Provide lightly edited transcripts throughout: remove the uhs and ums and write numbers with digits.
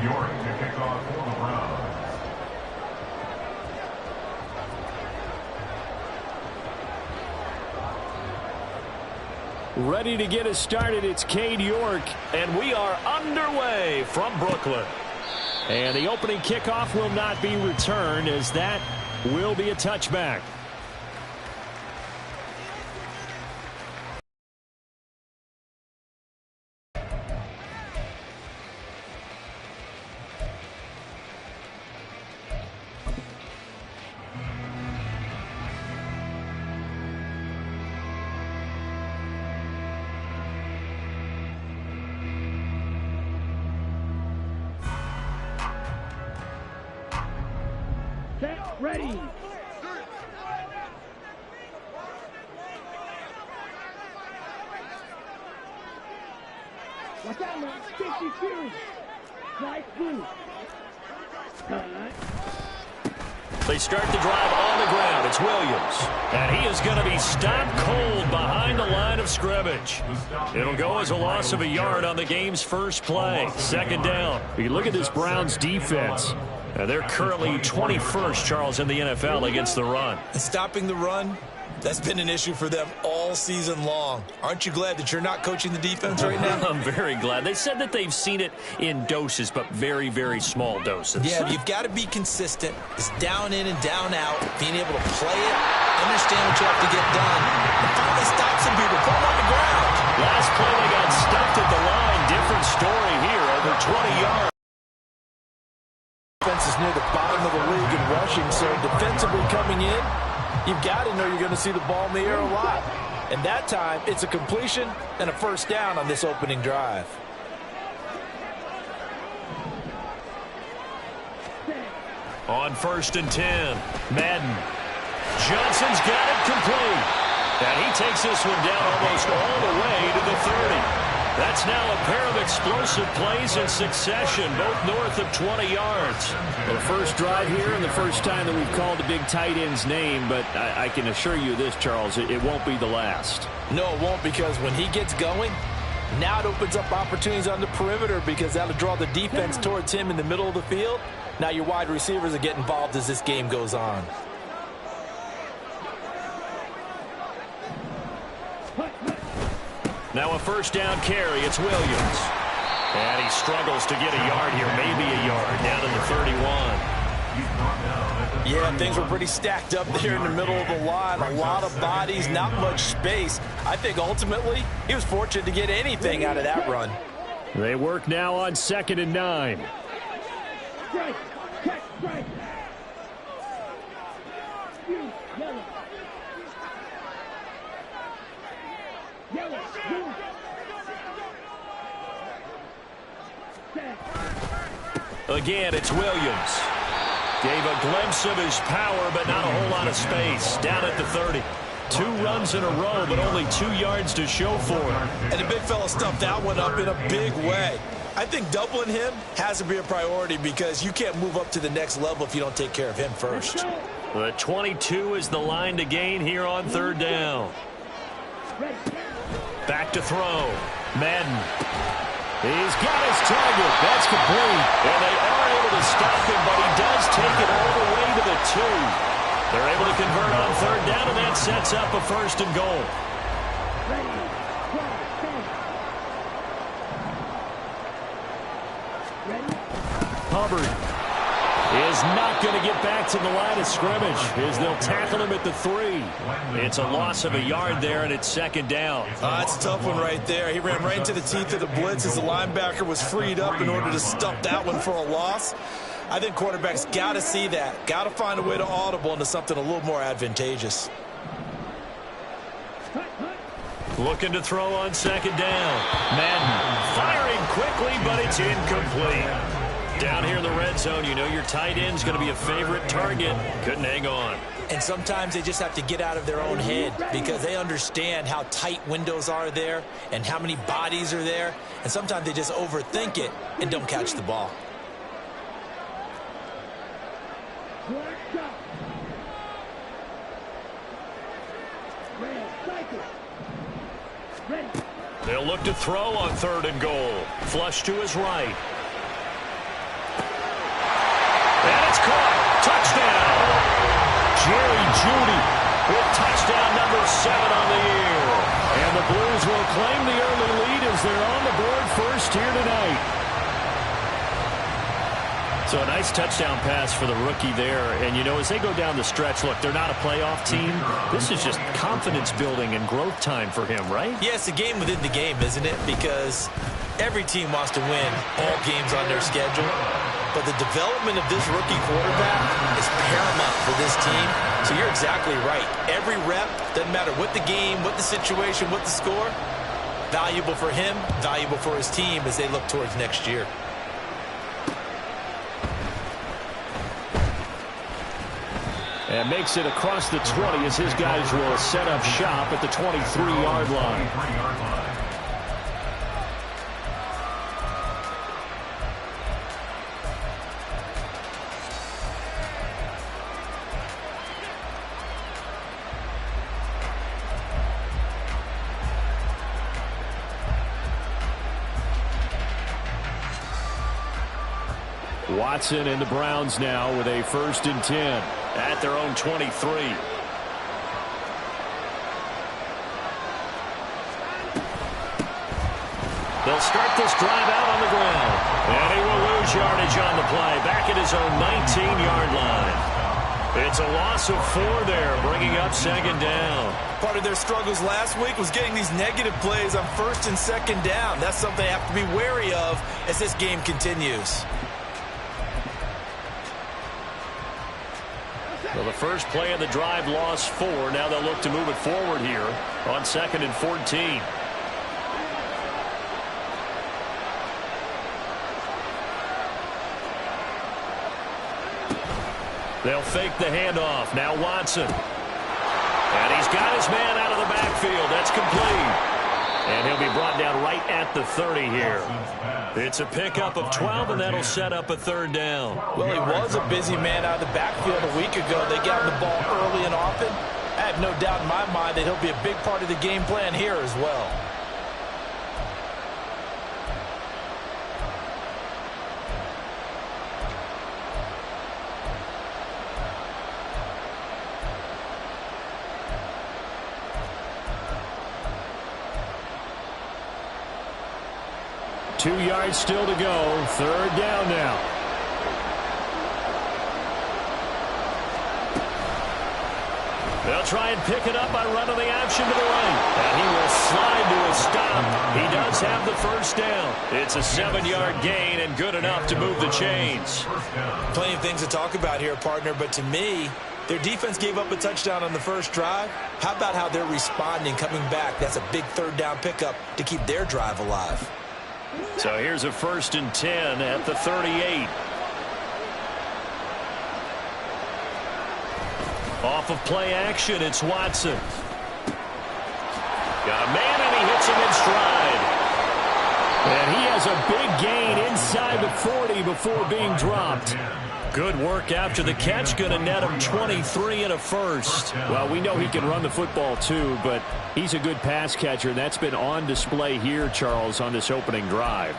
Cade York to kick off for the Browns. Ready to get us started, it's Cade York, and we are underway from Brooklyn. And the opening kickoff will not be returned, as that will be a touchback. Ready. Watch out, man. 52. Right through. They start the drive on the ground. It's Williams. And he is going to be stopped cold behind the line of scrimmage. It'll go as a loss of a yard on the game's first play. Second down. You look at this Browns defense. They're currently 21st, Charles, in the NFL against the run. Stopping the run, that's been an issue for them all season long. Aren't you glad that you're not coaching the defense right now? I'm very glad. They said that they've seen it in doses, but very, very small doses. Yeah, you've got to be consistent. It's down in and down out, being able to play it, understand what you have to get done, and finally stop some people, put them on the ground. Last play, they got stuffed at the line. Different story here, over 20 yards. Defense is near the bottom of the league in rushing, so defensively coming in, you've got to know you're going to see the ball in the air a lot. And that time, it's a completion and a first down on this opening drive. On 1st and 10, Madden. Johnson's got it complete. And he takes this one down almost all the way to the 30. That's now a pair of explosive plays in succession, both north of 20 yards. Well, the first drive here and the first time that we've called the big tight end's name, but I can assure you this, Charles, it won't be the last. No, it won't, because when he gets going, now it opens up opportunities on the perimeter, because that'll draw the defense towards him in the middle of the field. Now your wide receivers are getting involved as this game goes on. Now a first down carry. It's Williams. And he struggles to get a yard here, maybe a yard, down to the 31. Yeah, things were pretty stacked up there in the middle of the line. A lot of bodies, not much space. I think ultimately he was fortunate to get anything out of that run. They work now on 2nd and 9. Strike. Check. Strike. Yellow. Yellow. Again, it's Williams. Gave a glimpse of his power, but not a whole lot of space. Down at the 30. 2 runs in a row, but only 2 yards to show for it. And the big fella stuffed that one up in a big way. I think doubling him has to be a priority, because you can't move up to the next level if you don't take care of him first. The 22 is the line to gain here on 3rd down. Back to throw. Madden. He's got his target. That's complete. And they are able to stop him, but he does take it all the way to the 2. They're able to convert on 3rd down, and that sets up a 1st and goal. Hubbard is not going to get back to the line of scrimmage as they'll tackle him at the 3. It's a loss of a yard there, and it's 2nd down. That's a tough one right there. He ran right into the teeth of the blitz as the linebacker was freed up in order to stuff that one for a loss. I think quarterbacks got to see that. Got to find a way to audible into something a little more advantageous. Looking to throw on 2nd down. Madden firing quickly, but it's incomplete. Down here in the red zone, you know your tight end's going to be a favorite target. Couldn't hang on. And sometimes they just have to get out of their own head, because they understand how tight windows are there and how many bodies are there. And sometimes they just overthink it and don't catch the ball. They'll look to throw on 3rd and goal. Flush to his right. Touchdown! Jerry Jeudy with touchdown number 7 on the year. And the Blues will claim the early lead as they're on the board first here tonight. So a nice touchdown pass for the rookie there. And, you know, as they go down the stretch, look, they're not a playoff team. This is just confidence building and growth time for him, right? Yeah, it's a game within the game, isn't it? Because every team wants to win all games on their schedule. But the development of this rookie quarterback is paramount for this team. So you're exactly right. Every rep, doesn't matter what the game, what the situation, what the score, valuable for him, valuable for his team as they look towards next year. And makes it across the 20 as his guys will set up shop at the 23-yard line. Watson and the Browns now with a 1st and 10 at their own 23. They'll start this drive out on the ground. And he will lose yardage on the play. Back at his own 19-yard line. It's a loss of 4 there, bringing up 2nd down. Part of their struggles last week was getting these negative plays on 1st and 2nd down. That's something they have to be wary of as this game continues. Well, the first play of the drive lost 4. Now they'll look to move it forward here on 2nd and 14. They'll fake the handoff. Now Watson. And he's got his man out of the backfield. That's complete. And he'll be brought down right at the 30 here. It's a pickup of 12, and that'll set up a 3rd down. Well, he was a busy man out of the backfield a week ago. They got him the ball early and often. I have no doubt in my mind that he'll be a big part of the game plan here as well. Two yards still to go. 3rd down now. They'll try and pick it up by running the option to the right. And he will slide to a stop. He does have the 1st down. It's a 7-yard gain and good enough to move the chains. Plenty of things to talk about here, partner, but to me, their defense gave up a touchdown on the first drive. How about how they're responding, coming back? That's a big 3rd down pickup to keep their drive alive. So here's a 1st and 10 at the 38. Off of play action, it's Watson. Got a man, and he hits him in stride. And he has a big gain inside the 40 before being dropped. Good work after the catch. Going to net him 23 and a 1st. Well, we know he can run the football too, but he's a good pass catcher, and that's been on display here, Charles, on this opening drive.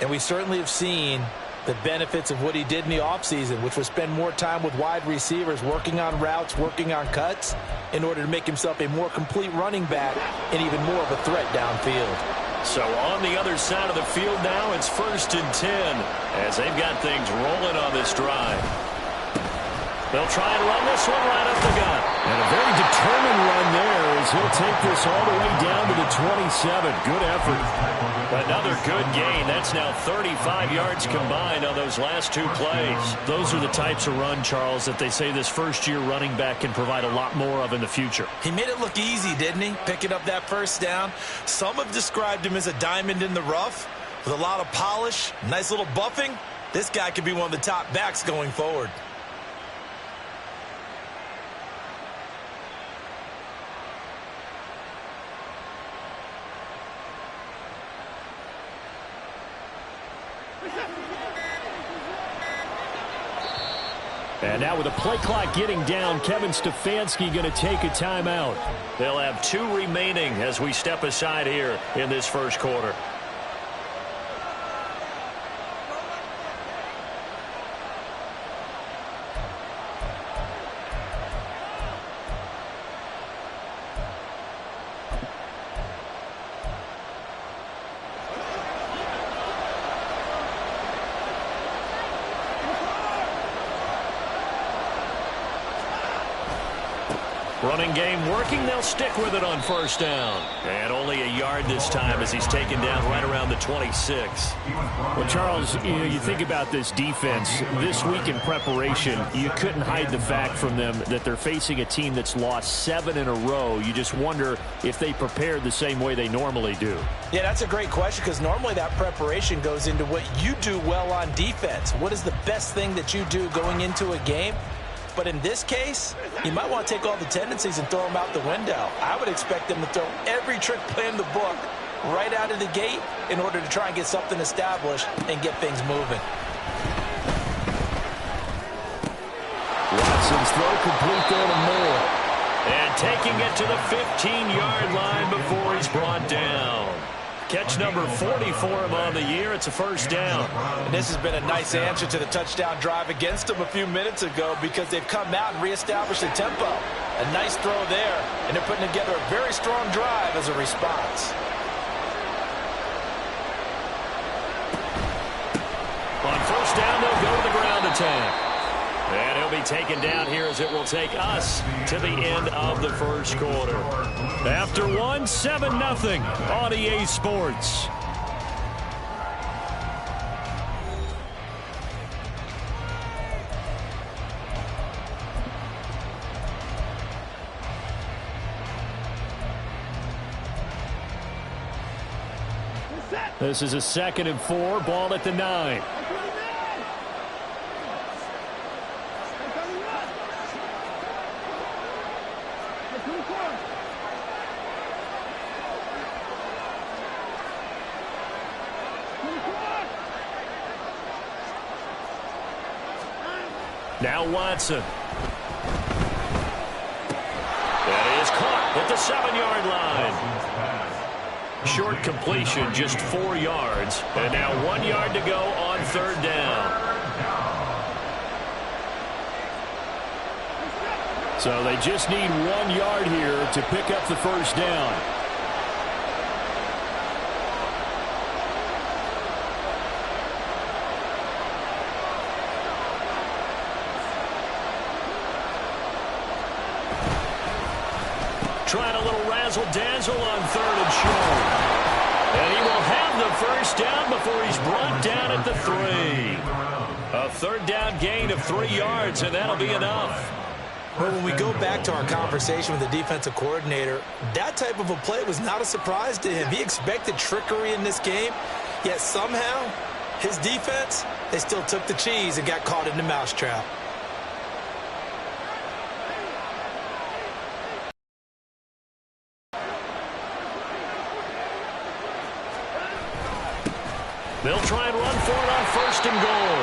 And we certainly have seen the benefits of what he did in the offseason, which was spend more time with wide receivers, working on routes, working on cuts, in order to make himself a more complete running back and even more of a threat downfield. So on the other side of the field now, it's 1st and 10 as they've got things rolling on this drive. They'll try and run this one right up the gut. And a very determined run there as he'll take this all the way down to the 27. Good effort. Another good gain. That's now 35 yards combined on those last 2 plays. Those are the types of run, Charles, that they say this first-year running back can provide a lot more of in the future. He made it look easy, didn't he? Picking up that 1st down. Some have described him as a diamond in the rough with a lot of polish, nice little buffing. This guy could be one of the top backs going forward. And now with the play clock getting down, Kevin Stefanski going to take a timeout. They'll have 2 remaining as we step aside here in this first quarter. Running game working. They'll stick with it on first down. And only a yard this time as he's taken down right around the 26. Well, Charles, you think about this defense. This week in preparation, you couldn't hide the fact from them that they're facing a team that's lost 7 in a row. You just wonder if they prepared the same way they normally do. Yeah, that's a great question because normally that preparation goes into what you do well on defense. What is the best thing that you do going into a game? But in this case, you might want to take all the tendencies and throw them out the window. I would expect them to throw every trick play in the book right out of the gate in order to try and get something established and get things moving. Watson's throw complete there to Moore. And taking it to the 15-yard line before he's brought down. Catch number 40 for him on the year. It's a first down. And this has been a nice answer to the touchdown drive against them a few minutes ago because they've come out and reestablished the tempo. A nice throw there, and they're putting together a very strong drive as a response. On first down, they'll go to the ground attack. And he'll be taken down here as it will take us to the end of the first quarter. After 7-0 on EA Sports. This is a 2nd and 4, ball at the 9. Now Watson. That is caught at the 7-yard line. Short completion, just 4 yards. And now 1 yard to go on third down. So they just need 1 yard here to pick up the first down. Trying a little razzle-dazzle on 3rd and short. And he will have the first down before he's brought down at the 3. A third down gain of 3 yards, and that'll be enough. Well, when we go back to our conversation with the defensive coordinator, that type of a play was not a surprise to him. He expected trickery in this game, yet somehow his defense, they still took the cheese and got caught in the mousetrap. They'll try and run for it on 1st and goal.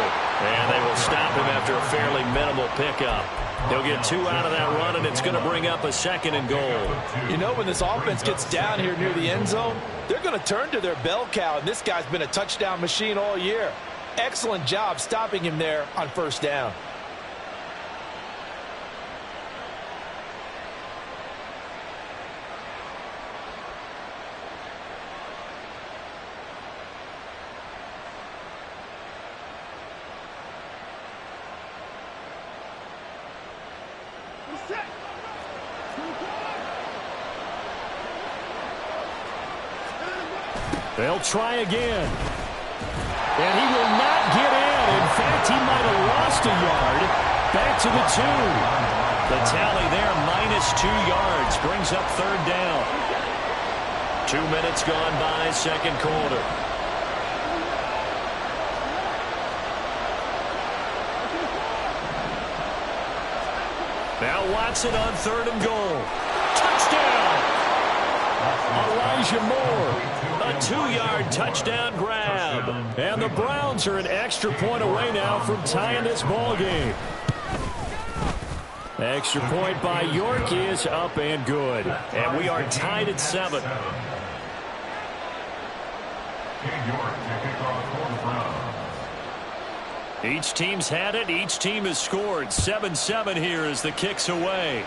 And they will stop him after a fairly minimal pickup. He'll get 2 out of that run, and it's going to bring up a 2nd and goal. You know, when this offense gets down here near the end zone, they're going to turn to their bell cow, and this guy's been a touchdown machine all year. Excellent job stopping him there on 1st down. They'll try again. And he will not get in. In fact, he might have lost a yard. Back to the 2. The tally there, -2 yards, brings up third down. 2 minutes gone by, second quarter. Now Watson on 3rd and goal. Touchdown! Elijah Moore. A 2-yard touchdown grab. And the Browns are an extra point away now from tying this ball game. Extra point by York is up and good. And we are tied at 7. Each team's had it. Each team has scored. 7-7 here as the kick's away.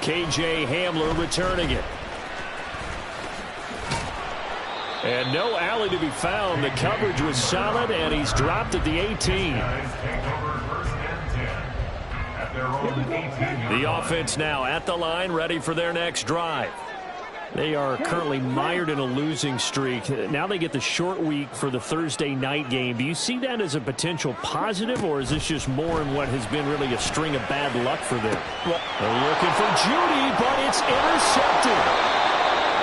KJ Hamler returning it. And no alley to be found. The coverage was solid, and he's dropped at the 18. their own 18-yard The offense now at the line, ready for their next drive. They are currently mired in a losing streak. Now they get the short week for the Thursday night game. Do you see that as a potential positive, or is this just more in what has been really a string of bad luck for them? They're looking for Judy, but it's intercepted.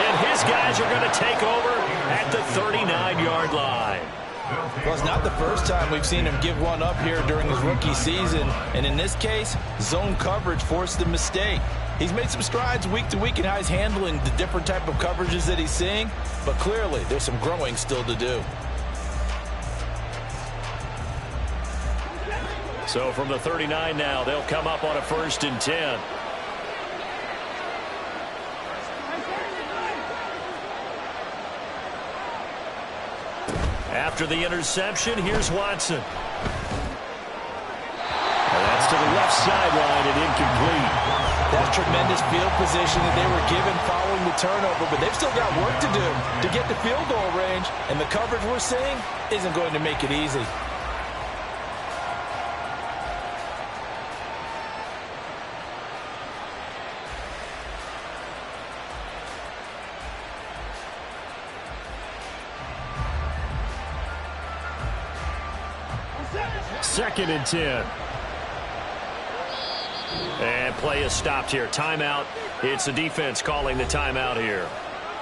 And his guys are going to take over at the 39-yard line. Well, it's not the first time we've seen him give one up here during his rookie season. And in this case, zone coverage forced the mistake. He's made some strides week to week in how he's handling the different type of coverages that he's seeing. But clearly, there's some growing still to do. So from the 39 now, they'll come up on a 1st and 10. After the interception, here's Watson. And that's to the left sideline and incomplete. That's tremendous field position that they were given following the turnover, but they've still got work to do to get the field goal range, and the coverage we're seeing isn't going to make it easy. Second and 10. And play is stopped here. Timeout. It's the defense calling the timeout here.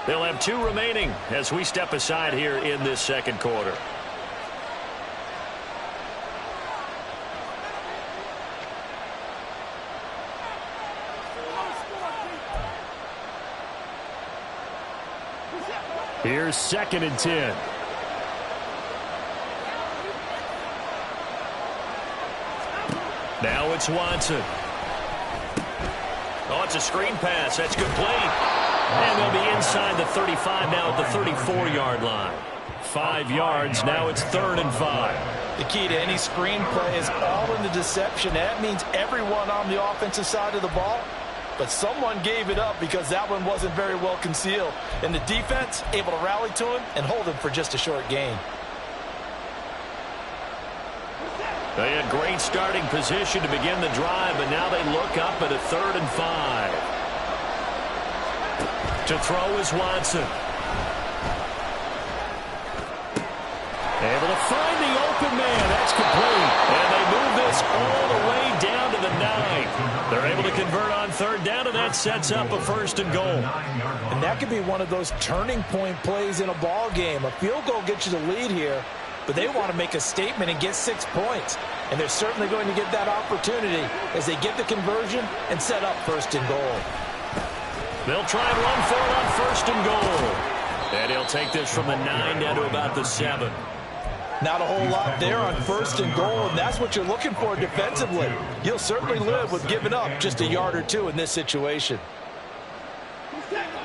They'll have 2 remaining as we step aside here in this second quarter. Here's 2nd and 10. Now it's Watson. Oh, it's a screen pass. That's complete. And they'll be inside the 35 now at the 34-yard line. 5 yards. Now it's 3rd and 5. The key to any screen play is all in the deception. That means everyone on the offensive side of the ball. But someone gave it up because that one wasn't very well concealed. And the defense able to rally to him and hold him for just a short gain. They had great starting position to begin the drive, but now they look up at a 3rd and 5. To throw is Watson. Able to find the open man. That's complete. And they move this all the way down to the 9. They're able to convert on 3rd down, and that sets up a 1st and goal. And that could be one of those turning point plays in a ball game. A field goal gets you the lead here, but they want to make a statement and get 6 points. And they're certainly going to get that opportunity as they get the conversion and set up 1st and goal. They'll try and run for it on 1st and goal. And he'll take this from the 9 down to about the 7. Not a whole lot there on 1st and goal, and that's what you're looking for defensively. You'll certainly live with giving up just a yard or 2 in this situation.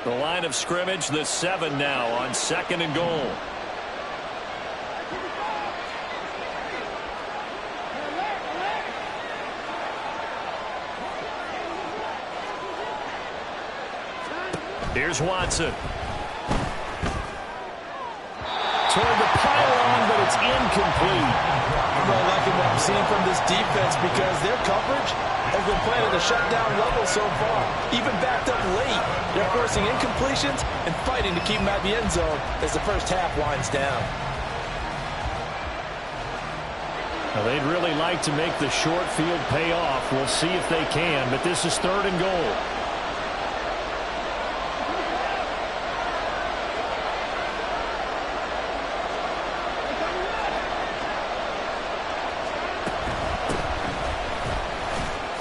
The line of scrimmage, the 7 now on 2nd and goal. Here's Watson. Toward the pylon, but it's incomplete. I'm really liking what I'm seeing from this defense because their coverage has been playing at a shutdown level so far. Even backed up late, they're forcing incompletions and fighting to keep them at the end zone as the first half winds down. Well, they'd really like to make the short field pay off. We'll see if they can, but this is 3rd and goal.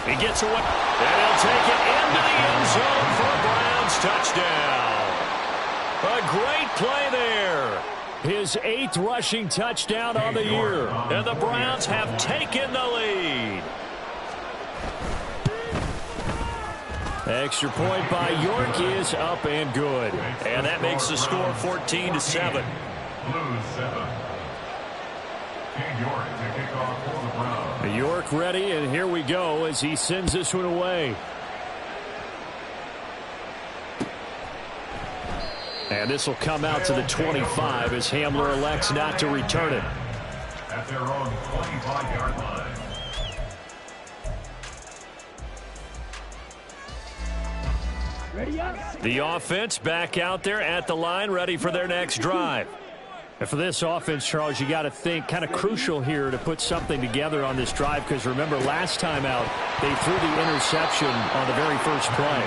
He gets away, and he'll take it into the end zone for a Browns touchdown. A great play there. His 8th rushing touchdown on the year. And the Browns have taken the lead. Extra point by York is up and good. And that makes the score 14-7. Blues 7. King York to kick off for the Browns. York ready, and here we go as he sends this one away. And this will come out to the 25 as Hamler elects not to return it. At their own 25-yard line. The offense back out there at the line, ready for their next drive. And for this offense, Charles, you got to think kind of crucial here to put something together on this drive, because remember last time out they threw the interception on the very first play.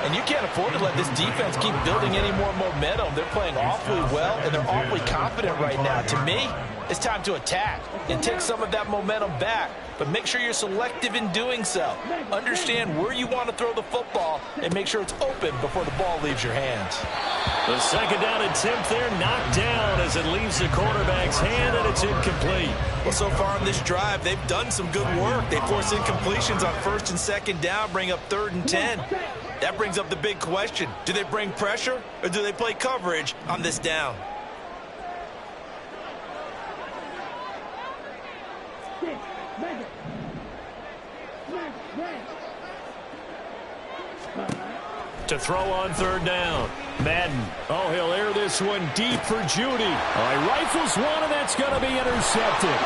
And you can't afford to let this defense keep building any more momentum. They're playing awfully well, and they're awfully confident right now. To me, it's time to attack and take some of that momentum back. But make sure you're selective in doing so. Understand where you want to throw the football and make sure it's open before the ball leaves your hands. The second down attempt there knocked down as it leaves the quarterback's hand, and it's incomplete. Well, so far in this drive, they've done some good work. They force incompletions on 1st and 2nd down, bring up 3rd and 10. That brings up the big question. Do they bring pressure or do they play coverage on this down? To throw on 3rd down. Madden. Oh, he'll air this one deep for Judy. Oh, he rifles one, and that's going to be intercepted.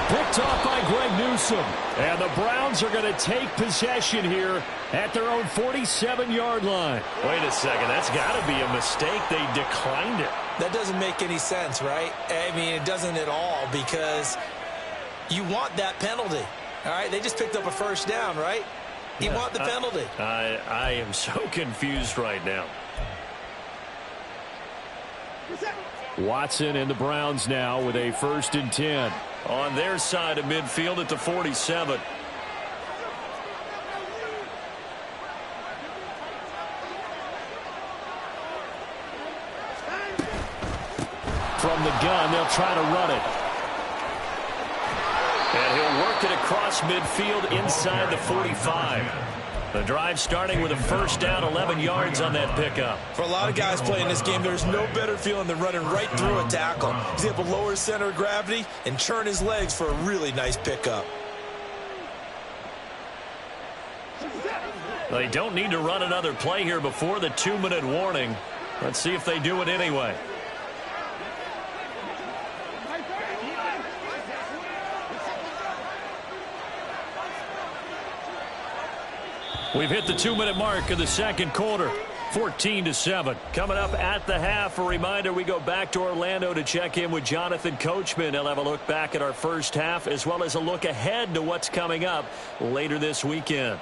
Picked off by Greg Newsome. And the Browns are going to take possession here at their own 47-yard line. Wait a second. That's got to be a mistake. They declined it. That doesn't make any sense, right? I mean, it doesn't at all, because you want that penalty. All right, they just picked up a 1st down, right? You want the penalty. I am so confused right now. Watson and the Browns now with a 1st and 10. On their side of midfield at the 47. From the gun, they'll try to run it. And he'll work it across midfield inside the 45. The drive starting with a 1st down, 11 yards on that pickup. For a lot of guys playing this game, there's no better feeling than running right through a tackle. He's able to lower his center of gravity and churn his legs for a really nice pickup. They don't need to run another play here before the 2-minute warning. Let's see if they do it anyway. We've hit the 2-minute mark of the 2nd quarter. 14-7. Coming up at the half, a reminder, we go back to Orlando to check in with Jonathan Coachman. He'll have a look back at our first half, as well as a look ahead to what's coming up later this weekend.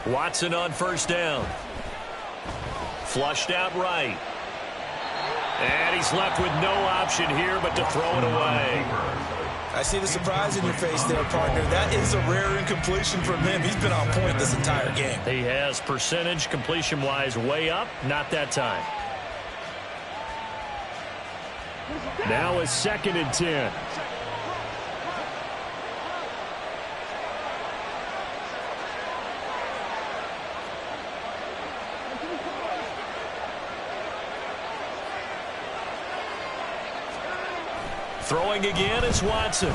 Watson on 1st down. Flushed out right. And he's left with no option here but to throw it away. I see the surprise in your face there, partner. That is a rare incompletion from him. He's been on point this entire game. He has percentage completion-wise way up. Not that time. Now a 2nd and 10. Throwing again is Watson.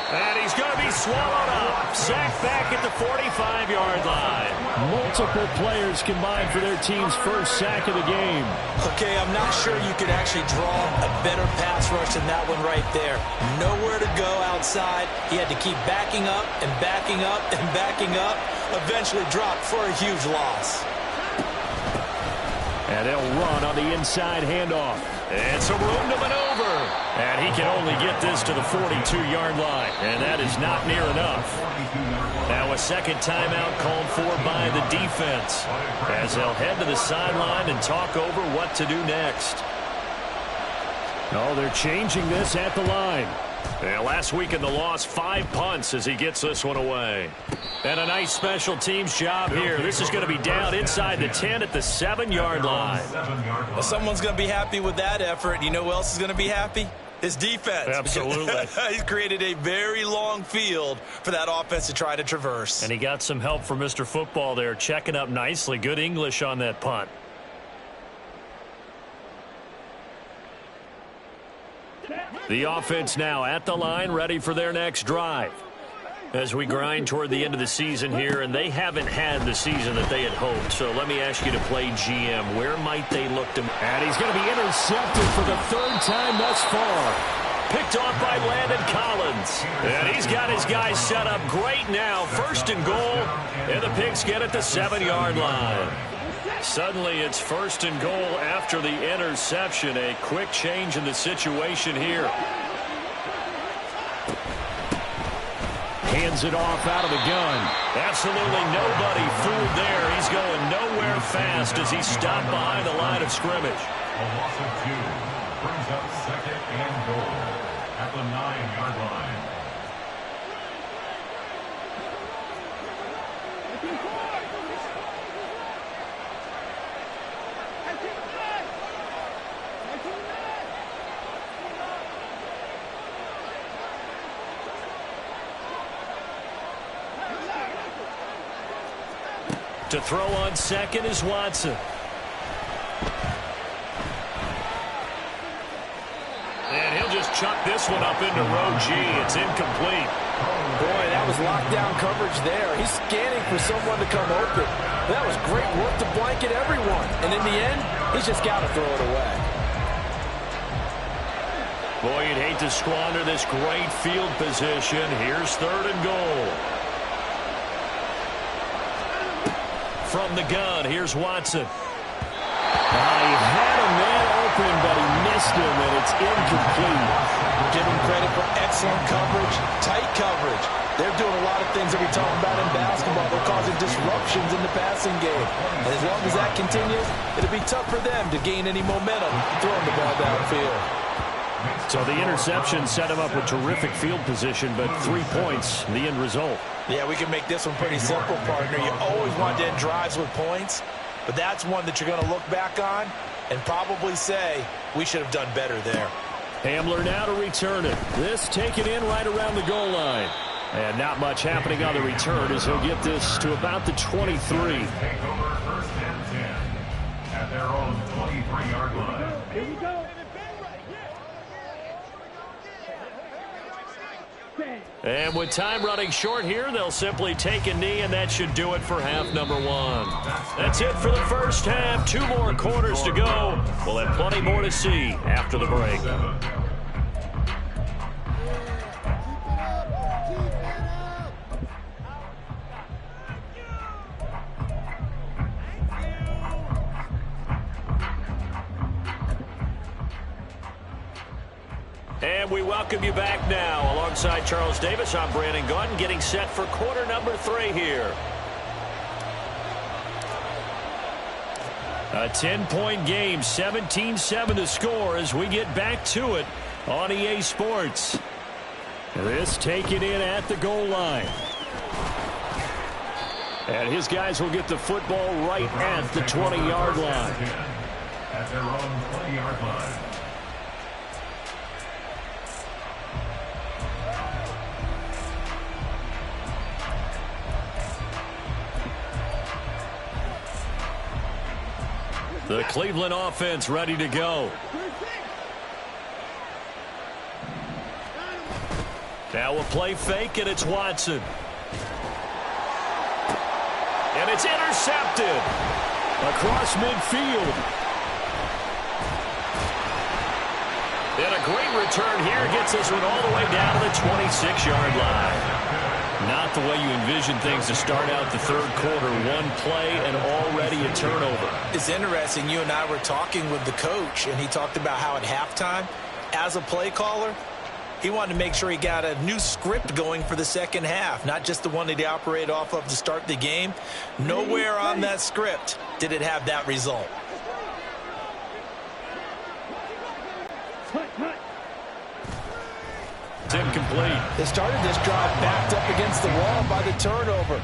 And he's going to be swallowed up. Sacked back at the 45-yard line. Multiple players combined for their team's 1st sack of the game. Okay, I'm not sure you could actually draw a better pass rush than that one right there. Nowhere to go outside. He had to keep backing up and backing up and backing up. Eventually dropped for a huge loss. And they'll run on the inside handoff. And some room to maneuver. And he can only get this to the 42-yard line. And that is not near enough. Now a 2nd timeout called for by the defense, as they'll head to the sideline and talk over what to do next. Oh, they're changing this at the line. And last week in the loss, 5 punts as he gets this one away. And a nice special teams job here. This is going to be down inside the 10 at the 7-yard line. Well, someone's going to be happy with that effort. You know who else is going to be happy? His defense. Absolutely. He's created a very long field for that offense to try to traverse. And he got some help from Mr. Football there, checking up nicely. Good English on that punt. The offense now at the line, ready for their next drive. As we grind toward the end of the season here, and they haven't had the season that they had hoped. So let me ask you to play GM. Where might they look to? And he's going to be intercepted for the third time thus far. Picked off by Landon Collins. And he's got his guys set up great now. First and goal, and the Pigs get at the 7-yard line. Suddenly it's first and goal after the interception. A quick change in the situation here. Hands it off out of the gun. Absolutely nobody fooled there. He's going nowhere fast as he's stopped behind the line of scrimmage. A loss of 2 brings up second and goal at the 9-yard line. To throw on second is Watson. And he'll just chuck this one up into row G. It's incomplete. Boy, that was lockdown coverage there. He's scanning for someone to come open. That was great work to blanket everyone. And in the end, he's just got to throw it away. Boy, you'd hate to squander this great field position. Here's third and goal. From the gun, here's Watson. He had a man open, but he missed him, and it's incomplete. Give him credit for excellent coverage, tight coverage. They're doing a lot of things that we talk about in basketball. They're causing disruptions in the passing game. And as long as that continues, it'll be tough for them to gain any momentum throwing the ball downfield. So the interception set him up with terrific field position, but 3 points, the end result. Yeah, we can make this one pretty simple, partner. You always want to end drives with points, but that's one that you're going to look back on and probably say, we should have done better there. Hamler now to return it. This taken in right around the goal line. And not much happening on the return as he'll get this to about the 23. Take over first and 10 at their own 23-yard line. Here we go. And with time running short here, they'll simply take a knee, and that should do it for half number 1. That's it for the first half. 2 more quarters to go. We'll have plenty more to see after the break. And we welcome you back now. Alongside Charles Davis, I'm Brandon Gaudin, getting set for quarter number 3 here. A 10-point game, 17-7 to score as we get back to it on EA Sports. This taken in at the goal line. And his guys will get the football right at the 20-yard line. At their own 20-yard line. The Cleveland offense ready to go. Now we'll play fake, and it's Watson. And it's intercepted. Across midfield. And a great return here gets this one all the way down to the 26-yard line. Not the way you envision things to start out the third quarter. One play and already a turnover. It's interesting. You and I were talking with the coach, and he talked about how at halftime, as a play caller, he wanted to make sure he got a new script going for the second half, not just the one that he operated off of to start the game. Nowhere on that script did it have that result. It's incomplete. They started this drive backed up against the wall by the turnover.